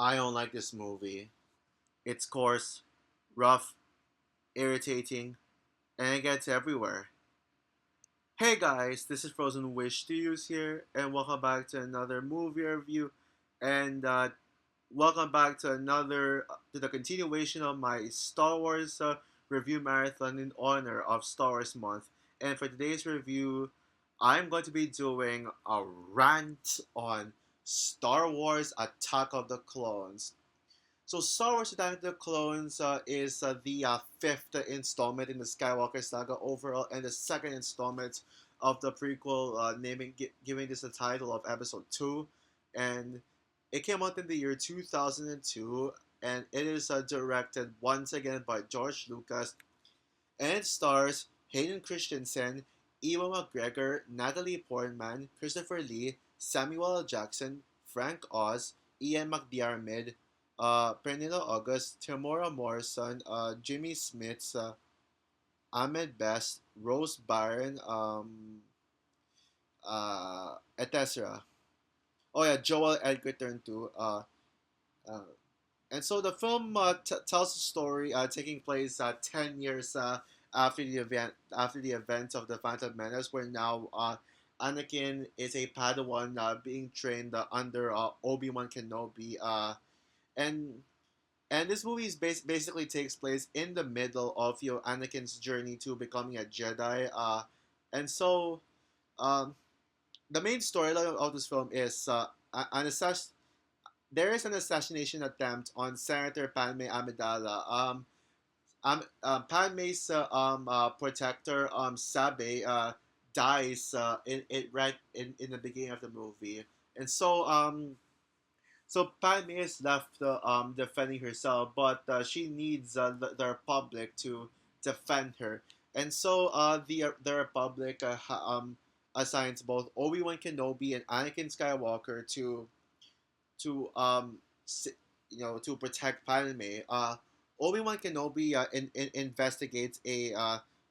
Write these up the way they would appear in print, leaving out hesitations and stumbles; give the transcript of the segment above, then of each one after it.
I don't like this movie. It's coarse, rough, irritating, and it gets everywhere. Hey guys, this is Frozen Wish Studios here, and welcome back to another movie review, and welcome back to the continuation of my Star Wars review marathon in honor of Star Wars Month. And for today's review, I'm going to be doing a rant on Star Wars Attack of the Clones. So Star Wars: Attack of the Clones is the fifth installment in the Skywalker saga overall, and the second installment of the prequel, giving this the title of Episode Two, and it came out in the year 2002, and it is directed once again by George Lucas, and it stars Hayden Christensen, Ewan McGregor, Natalie Portman, Christopher Lee, Samuel L. Jackson, Frank Oz, Ian McDiarmid, Pernilla August, Tamora Morrison, Jimmy Smits, Ahmed Best, Rose Byrne, etc. Oh yeah, Joel Edgerton too. Uh, and so the film tells a story taking place 10 years after the events of the Phantom Menace, where now Anakin is a Padawan being trained under Obi-Wan Kenobi, and this movie basically takes place in the middle of Anakin's journey to becoming a Jedi. And so um, the main storyline of this film is there is an assassination attempt on Senator Padme Amidala. Padme's protector Sabe dies in the beginning of the movie, and so Padme is left defending herself, but she needs the Republic to defend her, and so the Republic assigns both Obi Wan Kenobi and Anakin Skywalker to to protect Padme. Obi Wan Kenobi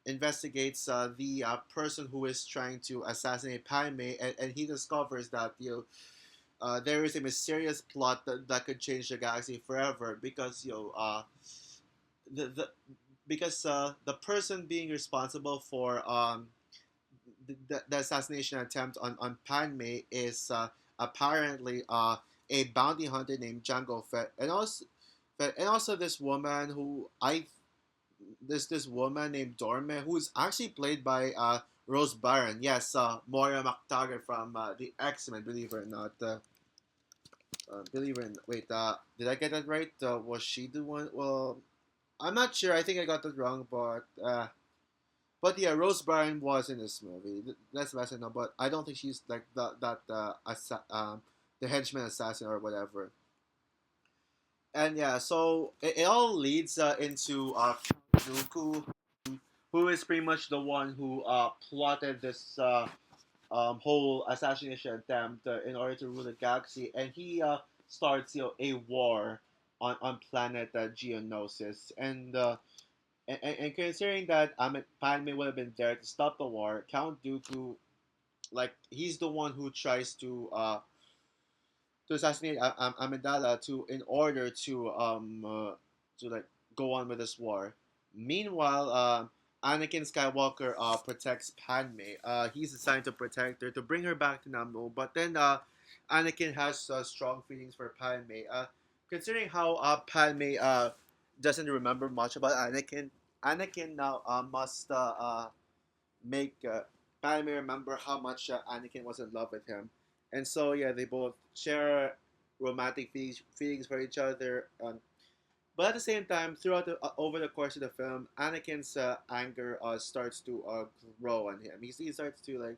investigates the person who is trying to assassinate Padme, and he discovers that there is a mysterious plot that could change the galaxy forever because the because the person being responsible for the assassination attempt on Padme is apparently a bounty hunter named Jango Fett, and also this woman who I this woman named Dorme, who is actually played by Rose Byrne. Yes, Moira McTaggart from the X-Men. Believe it or not. Believe it or not. Wait, did I get that right? Was she the one? Well, I'm not sure. I think I got that wrong, but yeah, Rose Byrne was in this movie. That's the best I know. But I don't think she's like the henchman assassin or whatever. And yeah, so it all leads into Dooku, who is pretty much the one who plotted this whole assassination attempt in order to rule the galaxy, and he starts a war on planet Geonosis, and considering that Padme would have been there to stop the war, Count Dooku, like he's the one who tries to assassinate Amidala to in order to like go on with this war. Meanwhile, Anakin Skywalker protects Padme. He's assigned to protect her to bring her back to Naboo. But then Anakin has strong feelings for Padme. Considering how Padme doesn't remember much about Anakin, Anakin now must make Padme remember how much Anakin was in love with him, and so yeah, they both share romantic feelings for each other. But at the same time, throughout over the course of the film, Anakin's anger starts to grow on him. He starts to like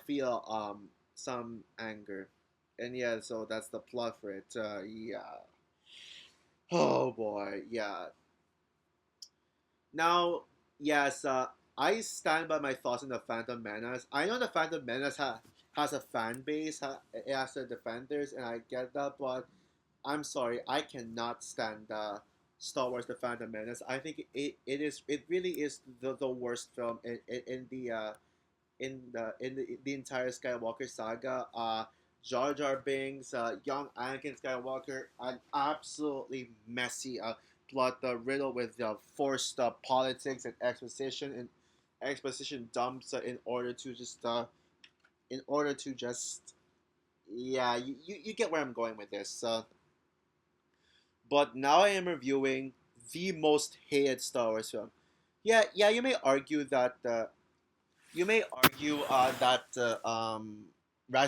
feel some anger, and yeah, so that's the plot for it. Yeah. Oh boy, yeah. Now, yes, I stand by my thoughts on the Phantom Menace. I know the Phantom Menace has a fan base, it has the defenders, and I get that, but I'm sorry, I cannot stand Star Wars: The Phantom Menace. I think it really is the worst film in the entire Skywalker saga. Jar Jar Binks, young Anakin Skywalker, an absolutely messy plot riddled with forced politics and exposition dumps in order to just yeah, you get where I'm going with this. But now I am reviewing the most hated Star Wars film. Yeah, you may argue that Rise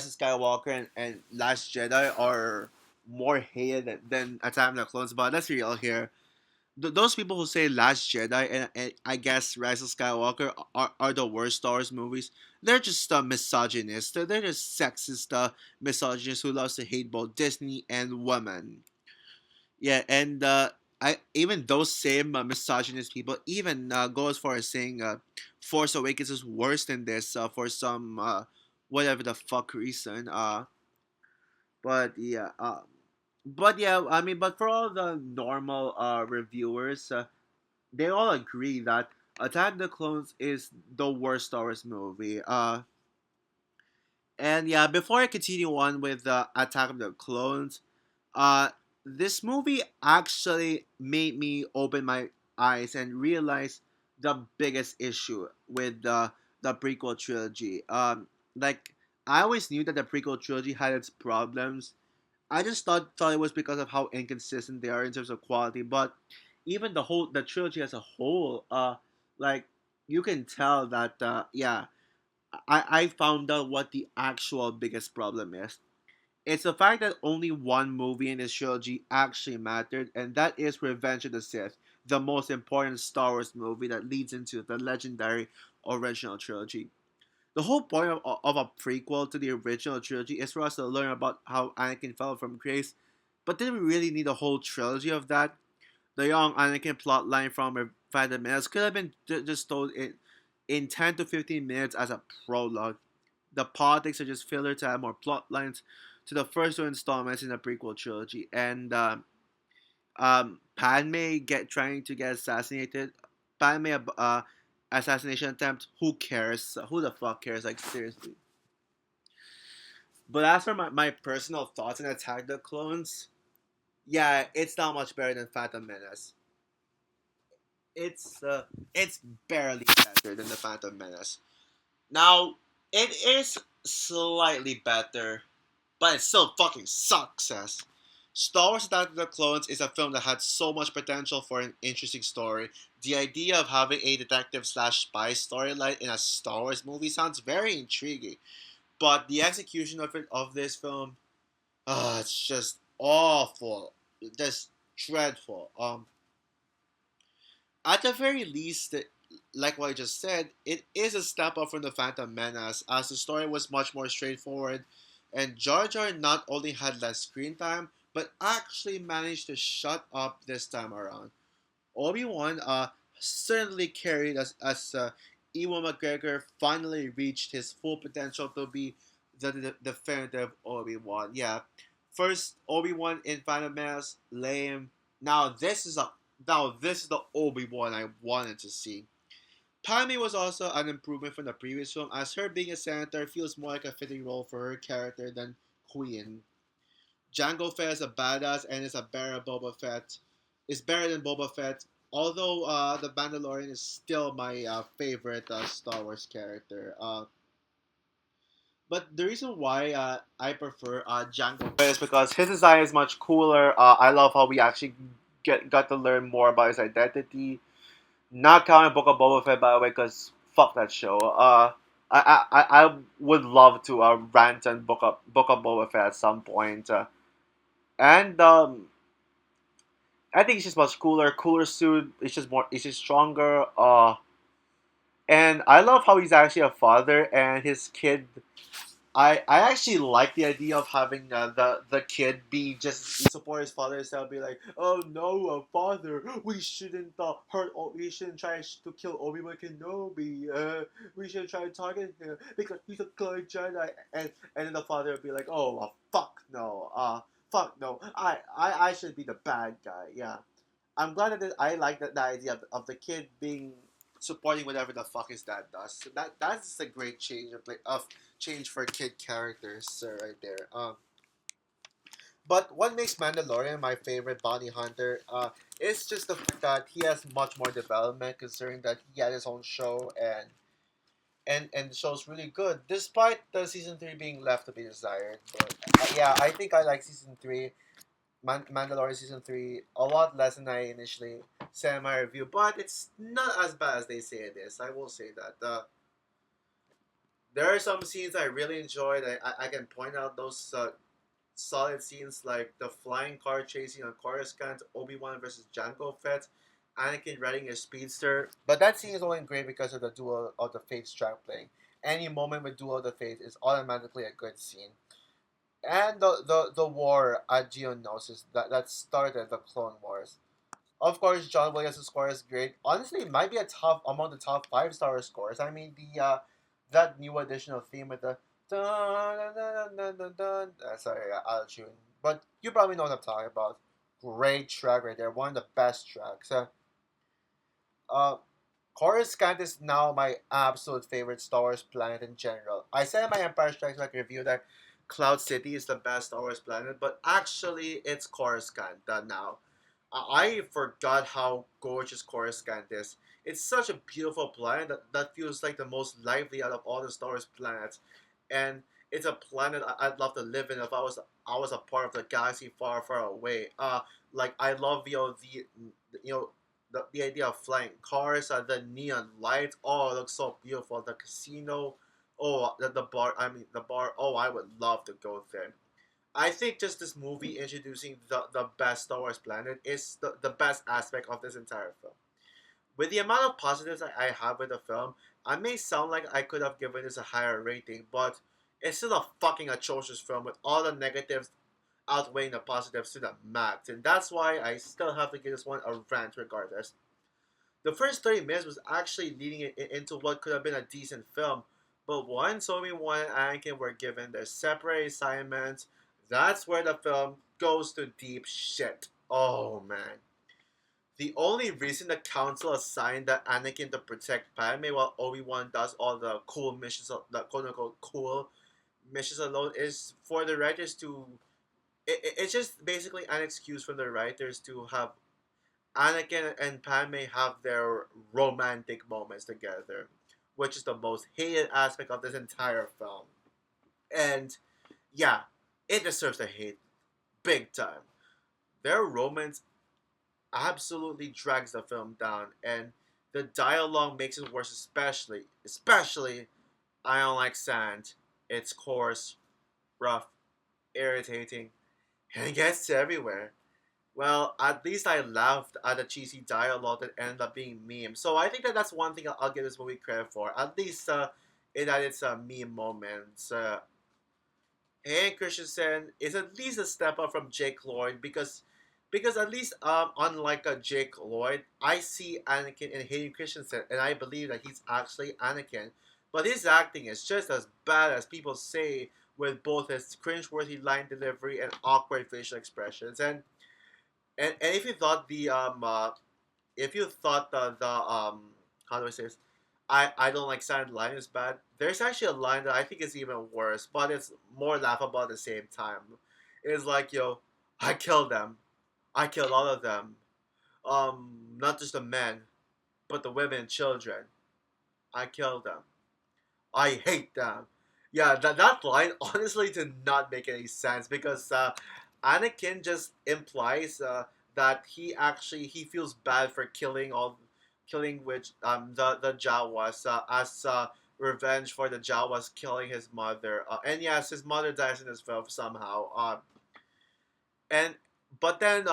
of Skywalker and Last Jedi are more hated than Attack of the Clones, but let's be real here. Those people who say Last Jedi and I guess Rise of Skywalker are the worst Star Wars movies, they're just misogynists. They're just sexist misogynists who loves to hate both Disney and women. Yeah, and I even those same misogynist people even go as far as saying Force Awakens is worse than this for some whatever the fuck reason. But yeah, I mean, but for all the normal reviewers, they all agree that Attack of the Clones is the worst Star Wars movie. And yeah, before I continue on with Attack of the Clones, uh, this movie actually made me open my eyes and realize the biggest issue with the prequel trilogy. Like I always knew that the prequel trilogy had its problems. I just thought it was because of how inconsistent they are in terms of quality. But even the trilogy as a whole, like you can tell that yeah, I found out what the actual biggest problem is. It's the fact that only one movie in this trilogy actually mattered, and that is Revenge of the Sith, the most important Star Wars movie that leads into the legendary original trilogy. The whole point of a prequel to the original trilogy is for us to learn about how Anakin fell from grace, but did we really need a whole trilogy of that? The young Anakin plotline from Phantom Menace could have been just told in 10 to 15 minutes as a prologue. The politics are just filler to add more plot lines to the first two installments in the prequel trilogy. And Padme trying to get assassinated. Padme assassination attempt. Who cares? Who the fuck cares? Like seriously. But as for my personal thoughts on Attack the Clones, yeah, it's not much better than Phantom Menace. It's barely better than the Phantom Menace. Now it is slightly better, but it still fucking sucks ass. Star Wars Attack of the Clones is a film that had so much potential for an interesting story. The idea of having a detective slash spy storyline in a Star Wars movie sounds very intriguing, but the execution of this film, it's just awful, just dreadful. At the very least, like what I just said, it is a step up from the Phantom Menace, as the story was much more straightforward, and Jar Jar not only had less screen time, but actually managed to shut up this time around. Obi-Wan certainly carried as Ewan McGregor finally reached his full potential to be the definitive Obi-Wan. Yeah, first Obi-Wan in Phantom Menace, lame. Now this is a now this is the Obi-Wan I wanted to see. Padme was also an improvement from the previous film, as her being a senator feels more like a fitting role for her character than Queen. Jango Fett is a badass and is a better Boba Fett. Is better than Boba Fett. Although the Mandalorian is still my favorite Star Wars character. But the reason why I prefer Jango Fett is because his design is much cooler. I love how we actually got to learn more about his identity. Not counting Book of Boba Fett, by the way, because fuck that show. I would love to rant on Book of Boba Fett at some point. And I think it's just much cooler suit. It's just stronger. And I love how he's actually a father, and his kid. I actually like the idea of having the kid be just support his father instead of be like, oh no, father, we shouldn't try to kill Obi-Wan Kenobi. We should try to target him because he's a good Jedi. And then the father would be like, oh fuck no, I should be the bad guy. Yeah, I'm glad that I like that the idea of the kid being supporting whatever the fuck his dad does. So that's a great change for kid characters right there. But what makes Mandalorian my favorite bounty hunter is just the fact that he has much more development, considering that he had his own show and the show's really good, despite the season 3 being left to be desired. But yeah, I think I like season 3, Mandalorian season 3, a lot less than I initially said in my review, but it's not as bad as they say it is. I will say that. There are some scenes I really enjoyed. I can point out those solid scenes like the flying car chasing on Coruscant, Obi-Wan versus Jango Fett, Anakin riding a speedster. But that scene is only great because of the Duel of the Fates track playing. Any moment with Duel of the Fates is automatically a good scene. And the war at Geonosis that started the Clone Wars. Of course, John Williams' score is great. Honestly, it might be a top among the top 5 star scores. I mean, the that new additional theme with the dun dun dun dun dun dun. Sorry, out of tune. But you probably know what I'm talking about. Great track right there. One of the best tracks. Uh, Coruscant is now my absolute favorite Star Wars planet in general. I said in my Empire Strikes Back review that Cloud City is the best Star Wars planet, but actually it's Coruscant now. I forgot how gorgeous Coruscant is. It's such a beautiful planet that feels like the most lively out of all the Star Wars planets, and it's a planet I'd love to live in if I was a part of the galaxy far far away. Like I love you know the idea of flying cars, the neon lights. Oh, it looks so beautiful. The casino. Oh, the bar. I mean the bar. Oh, I would love to go there. I think just this movie introducing the best Star Wars planet is the best aspect of this entire film. With the amount of positives I have with the film, I may sound like I could have given this a higher rating, but it's still a fucking atrocious film with all the negatives outweighing the positives to the max, and that's why I still have to give this one a rant regardless. The first 30 minutes was actually leading it into what could have been a decent film, but once Obi-Wan and Anakin were given their separate assignments, that's where the film goes to deep shit. Oh man. The only reason the council assigned that Anakin to protect Padme while Obi-Wan does all the cool missions, the quote unquote cool missions alone, is for the writers to. It's just basically an excuse from the writers to have Anakin and Padme have their romantic moments together, which is the most hated aspect of this entire film. And yeah, it deserves the hate big time. Their romance absolutely drags the film down, and the dialogue makes it worse, especially I don't like sand. It's coarse, rough, irritating, and it gets everywhere. Well, at least I laughed at the cheesy dialogue that ended up being meme. So I think that's one thing I'll give this movie credit for. At least it had its meme moments. Hayden Christensen is at least a step up from Jake Lloyd because at least unlike Jake Lloyd, I see Anakin in Hayden Christensen, and I believe that he's actually Anakin. But his acting is just as bad as people say, with both his cringeworthy line delivery and awkward facial expressions. And if you thought the how do I say this? I don't like silent line is bad. There's actually a line that I think is even worse, but it's more laughable at the same time. It's like, yo, I killed them. I killed all of them. Not just the men, but the women and children. I killed them. I hate them. Yeah, that line honestly did not make any sense because Anakin just implies that he feels bad for killing which the Jawas as revenge for the Jawas killing his mother. And yes, his mother dies in this film somehow. And but then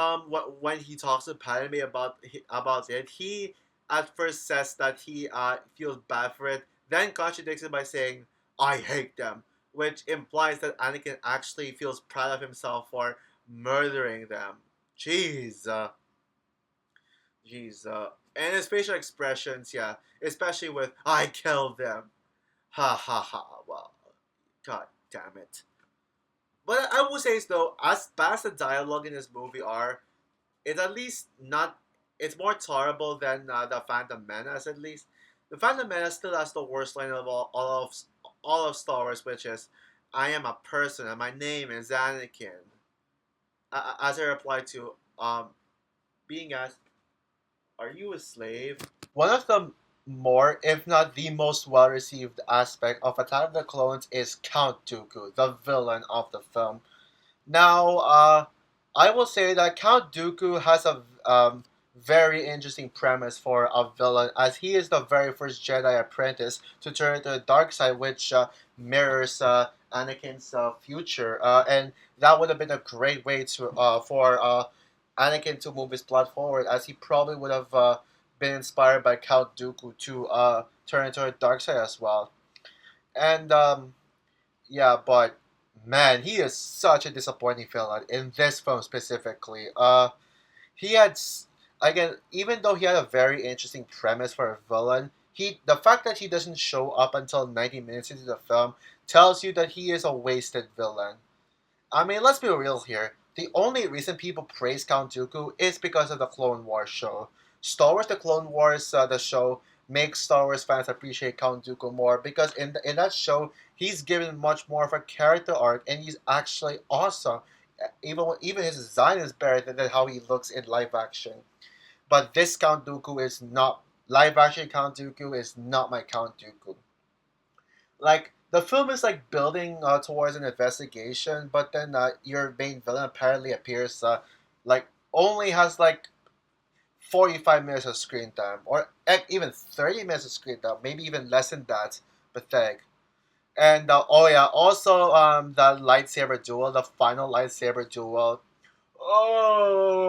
when he talks to Padme about it, he at first says that he feels bad for it, then contradicts it by saying, "I hate them," which implies that Anakin actually feels proud of himself for murdering them. Jeez, jeez, and his facial expressions, yeah, especially with "I killed them," ha ha ha. Well, god damn it. But I will say this though, as bad as the dialogue in this movie are, it's at least not. it's more tolerable than the Phantom Menace at least. The Phantom Menace still has the worst line of all of Star Wars, which is, "I am a person and my name is Anakin." As I reply to being asked, "Are you a slave?" One of the more, if not the most well received aspect of Attack of the Clones is Count Dooku, the villain of the film. Now, I will say that Count Dooku has a very interesting premise for a villain, as he is the very first Jedi apprentice to turn to the dark side, which mirrors Anakin's future. And that would have been a great way to for Anakin to move his plot forward, as he probably would have been inspired by Count Dooku to turn into the dark side as well. And yeah, but man, he is such a disappointing villain in this film specifically. He had again, even though he had a very interesting premise for a villain, the fact that he doesn't show up until 90 minutes into the film tells you that he is a wasted villain. I mean, let's be real here. The only reason people praise Count Dooku is because of the Clone Wars show. Star Wars: The Clone Wars, the show, makes Star Wars fans appreciate Count Dooku more because in that show he's given much more of a character arc and he's actually awesome. Even his design is better than how he looks in live action. But this Count Dooku is not live action. Count Dooku is not my Count Dooku. Like the film is like building towards an investigation, but then your main villain apparently appears like only has like 45 minutes of screen time, or even 30 minutes of screen time, maybe even less than that. Pathetic. And oh yeah, also the lightsaber duel, the final lightsaber duel. Oh,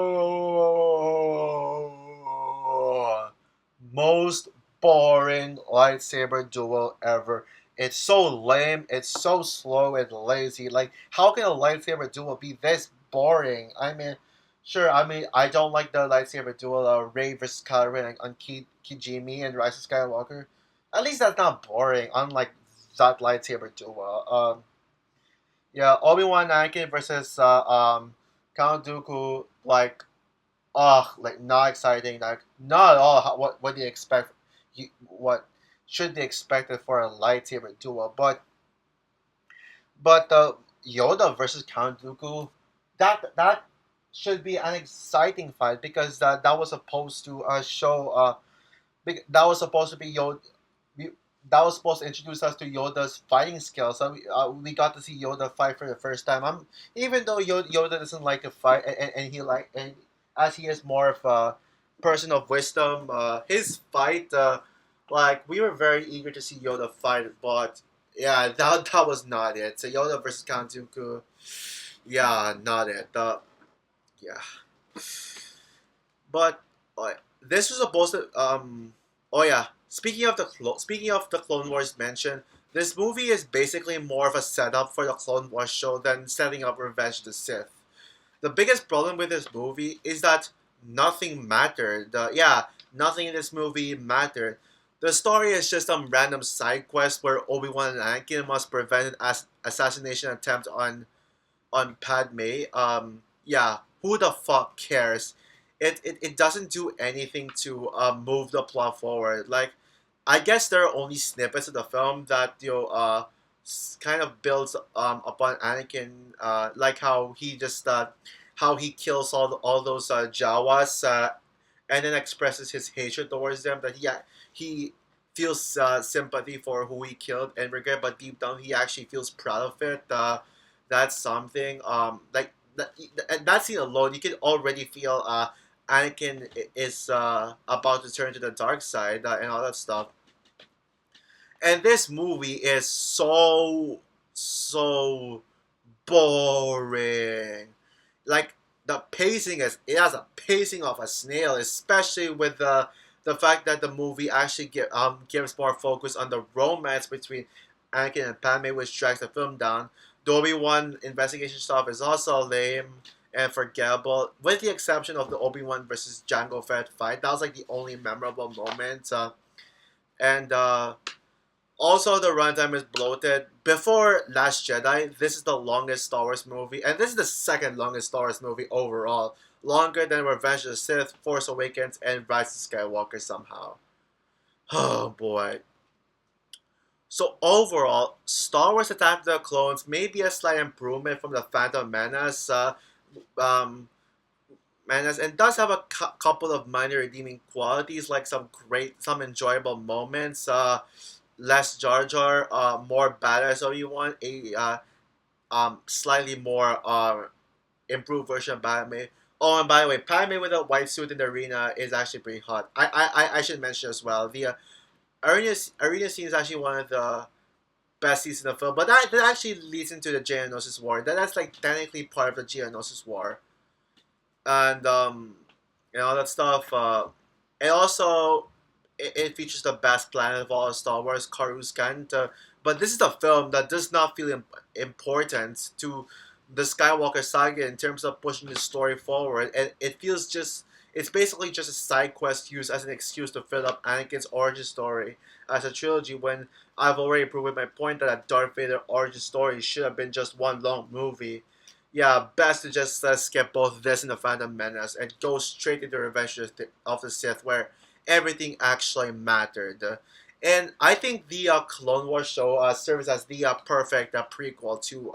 most boring lightsaber duel ever. It's so lame. It's so slow and lazy. Like, how can a lightsaber duel be this boring? I mean, sure. I mean, I don't like the lightsaber duel. Rey versus Kylo Ren on Kijimi and Rise of Skywalker. At least that's not boring. Unlike that lightsaber duel. Yeah, Obi Wan Anakin versus Count Dooku. Like not exciting. Like not at all. What do you expect? What should they expected for a lightsaber duel? But Yoda versus Count Dooku, that should be an exciting fight because that was supposed to show that was supposed to be Yoda. We, that was supposed to introduce us to Yoda's fighting skills. So we got to see Yoda fight for the first time. Even though Yoda doesn't like to fight, and he like and as he is more of a person of wisdom, his fight, like we were very eager to see Yoda fight, but yeah, that was not it. So Yoda versus Count Dooku, yeah, not it. Yeah, but this was supposed to oh yeah. Speaking of the Clone Wars mention, this movie is basically more of a setup for the Clone Wars show than setting up Revenge of the Sith. The biggest problem with this movie is that nothing mattered. Yeah, nothing in this movie mattered. The story is just some random side quest where Obi Wan and Anakin must prevent an assassination attempt on Padme. Yeah, who the fuck cares? It doesn't do anything to move the plot forward. Like, I guess there are only snippets of the film that kind of builds upon Anakin, like how he kills all those Jawas, and then expresses his hatred towards them. That he feels sympathy for who he killed and regret, but deep down he actually feels proud of it. That's something. That scene alone, you can already feel Anakin is about to turn to the dark side and all that stuff. And this movie is so boring. Like the pacing it has a pacing of a snail, especially with the fact that the movie actually gives more focus on the romance between Anakin and Padme, which drags the film down. The Obi-Wan investigation stuff is also lame and forgettable, with the exception of the Obi-Wan versus Jango Fett fight. That was like the only memorable moment. And Also, the runtime is bloated. Before Last Jedi, this is the longest Star Wars movie, and this is the second longest Star Wars movie overall. Longer than Revenge of the Sith, Force Awakens, and Rise of Skywalker somehow. Oh boy. So overall, Star Wars Attack of the Clones may be a slight improvement from the Phantom Menace, um, and does have a couple of minor redeeming qualities, like some enjoyable moments. Less Jar Jar, more badass Obi Wan, a slightly more improved version of Padme. Oh, and by the way, Padme with a white suit in the arena is actually pretty hot. I should mention as well. The arena scene is actually one of the best scenes in the film, but that actually leads into the Geonosis War. That's like technically part of the Geonosis War, and all that stuff. And also, it features the best planet of all Star Wars, Coruscant. But this is a film that does not feel important to the Skywalker saga in terms of pushing the story forward. And it feels just it's basically just a side quest used as an excuse to fill up Anakin's origin story as a trilogy. When I've already proven my point that a Darth Vader origin story should have been just one long movie. Yeah, best to just skip both this and the Phantom Menace and go straight into Revenge of the Sith, where everything actually mattered. And I think the Clone Wars show serves as the perfect prequel to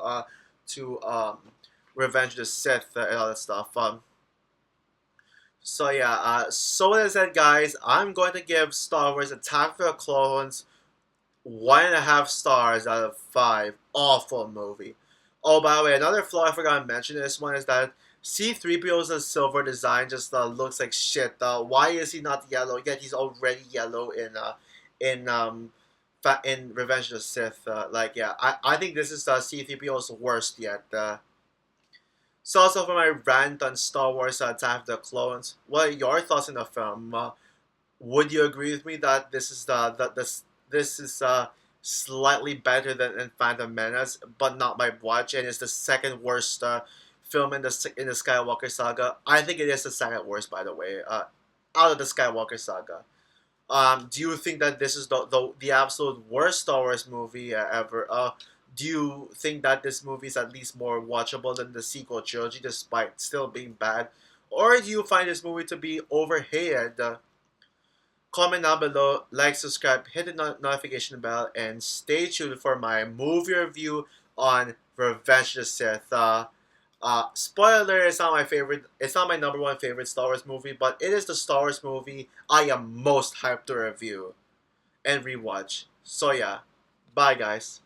Revenge of the Sith and all that stuff. So yeah, so with that said, guys, I'm going to give Star Wars Attack of the Clones 1.5 stars out of 5. Awful movie. Oh, by the way, another flaw I forgot to mention in this one is that C-3PO's silver design just looks like shit. Why is he not yellow? Yet he's already yellow in in Revenge of the Sith. Like yeah, I think this is C-3PO's worst yet. So also for my rant on Star Wars Attack of the Clones, what are your thoughts on the film? Would you agree with me that this is slightly better than Phantom Menace, but not by much, and is the second worst film in the Skywalker saga? I think it is the second worst, by the way, out of the Skywalker saga. Do you think that this is the absolute worst Star Wars movie ever? Do you think that this movie is at least more watchable than the sequel trilogy, despite still being bad? Or do you find this movie to be overhated? Comment down below, like, subscribe, hit the notification bell, and stay tuned for my movie review on Revenge of the Sith. Spoiler, it's not my favorite. It's not my number one favorite Star Wars movie, but it is the Star Wars movie I am most hyped to review and rewatch. So yeah, bye guys.